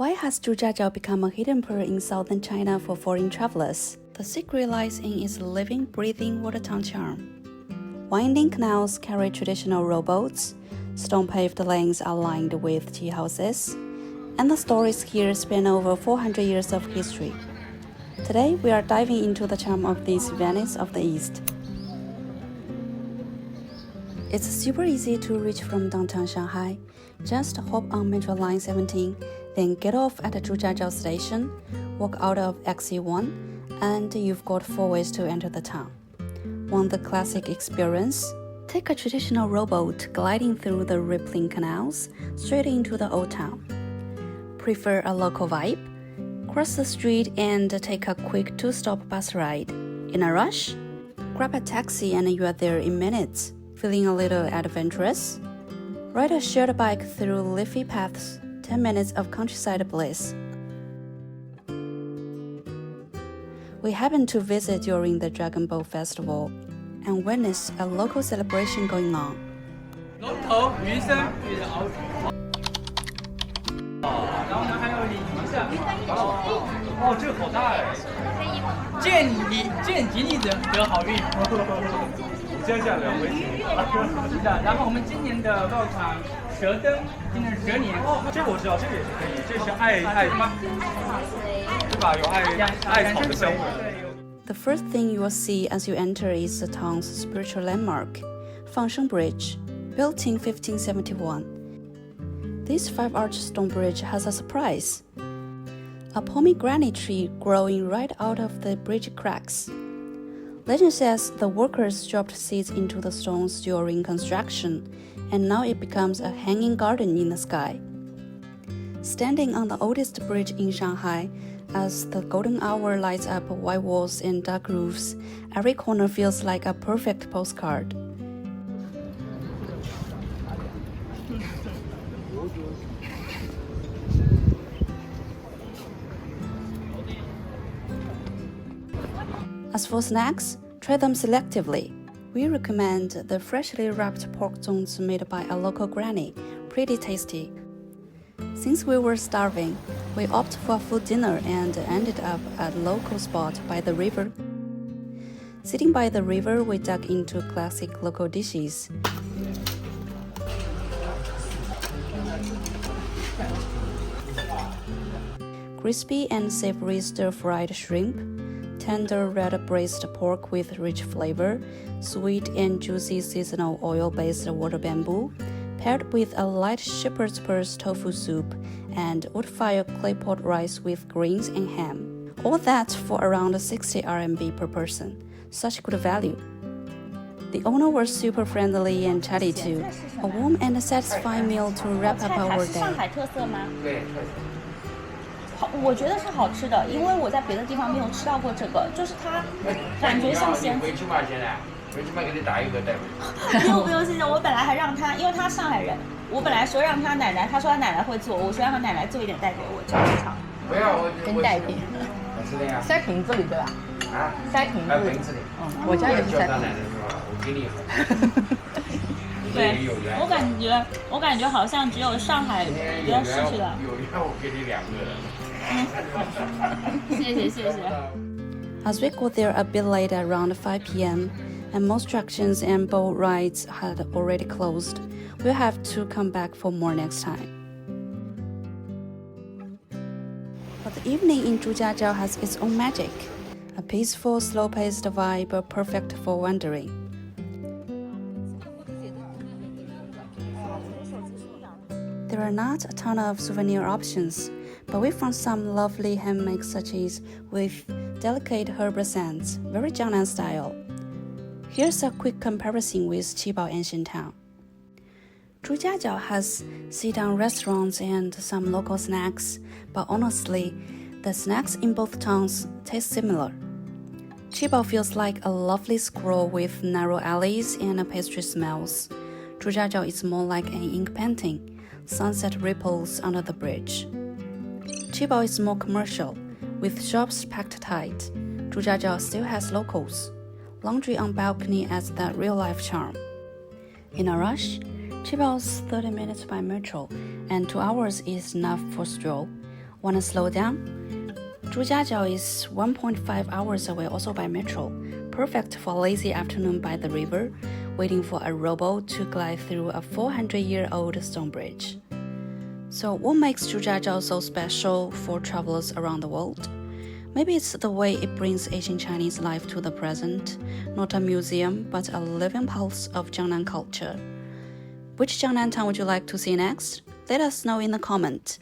Why has Zhujiajiao become a hidden pearl in southern China for foreign travelers? The secret lies in its living, breathing watertown charm. Winding canals carry traditional rowboats, stone-paved lanes are lined with tea houses, and the stories here span over 400 years of history. Today, we are diving into the charm of this Venice of the East. It's super easy to reach from downtown Shanghai. Just hop on Metro Line 17, then get off at the Zhujiajiao station, walk out of exit 1, and you've got 4 ways to enter the town. Want the classic experience? Take a traditional rowboat gliding through the rippling canals straight into the old town. Prefer a local vibe? Cross the street and take a quick 2-stop bus ride. In a rush? Grab a taxi and you are there in minutes. Feeling a little adventurous? Ride a shared bike through leafy paths, 10 minutes of countryside bliss. We happened to visit during the Dragon Boat Festival and witnessed a local celebration going on. 龙头、鱼生、鱼的熬煮。然后呢，还有鲤鱼生。哦，这个好大哎！见吉利得好运。这样两回是的，然后我们今年的爆场蛇灯，今年是蛇年。哦，这个我知道，这个也是可以，这是爱吗？对吧？有艾草的香味。The first thing you will see as you enter is the town's spiritual landmark, Fangsheng Bridge, built in 1571. This 5-arch stone bridge has a surprise. A pomegranate tree growing right out of the bridge cracks. Legend says the workers dropped seeds into the stones during construction, and now it becomes a hanging garden in the sky. Standing on the oldest bridge in Shanghai, as the golden hour lights up white walls and dark roofs, every corner feels like a perfect postcard. As for snacks, try them selectively. We recommend the freshly wrapped pork zongzi made by a local granny, pretty tasty. Since we were starving, we opted for a full dinner and ended up at a local spot by the river. Sitting by the river, we dug into classic local dishes. Crispy and savory stir-fried shrimp, tender red braised pork with rich flavor, sweet and juicy seasonal oil-based water bamboo, paired with a light shepherd's purse tofu soup and wood-fired clay pot rice with greens and ham. All that for around 60 RMB per person. Such good value. The owner was super friendly and chatty too. A warm and satisfying meal to wrap up our day. 我觉得是好吃的，因为我在别的地方没有吃到过这个，就是它感觉像咸。回去嘛，现在回去嘛，给你打一个带回去。不用谢谢，我本来还让他，因为他上海人，我本来说让他奶奶，他说他奶奶会做，我说让他奶奶做一点带给我，这样尝。不要，给你带一瓶。是的呀。塞瓶子里对吧？啊，塞瓶子里。瓶子里。我家也是塞瓶子。我给你。对，我感觉好像只有上海比较市区的。有要我给你2个。谢谢。As we got there a bit late around 5 p.m., and most attractions and boat rides had already closed, we'll have to come back for more next time. But the evening in Zhujiajiao has its own magic, a peaceful, slow-paced vibe perfect for wandering. There are not a ton of souvenir options, but we found some lovely handmade sachets with delicate herbal scents, very Jiangnan style. Here's a quick comparison with Qibao Ancient Town. Zhujiajiao has sit-down restaurants and some local snacks, but honestly, the snacks in both towns taste similar. Qibao feels like a lovely scroll with narrow alleys and pastry smells. Zhujiajiao is more like an ink painting. Sunset ripples under the bridge. Qibao is more commercial, with shops packed tight. Zhujiajiao still has locals. Laundry on balcony adds that real-life charm. In a rush, Qibao's 30 minutes by metro, and 2 hours is enough for stroll. Wanna slow down? Zhujiajiao is 1.5 hours away also by metro, perfect for a lazy afternoon by the river, waiting for a rowboat to glide through a 400-year-old stone bridge. So what makes Zhujiajiao so special for travelers around the world? Maybe it's the way it brings ancient Chinese life to the present, not a museum, but a living pulse of Jiangnan culture. Which Jiangnan town would you like to see next? Let us know in the comment.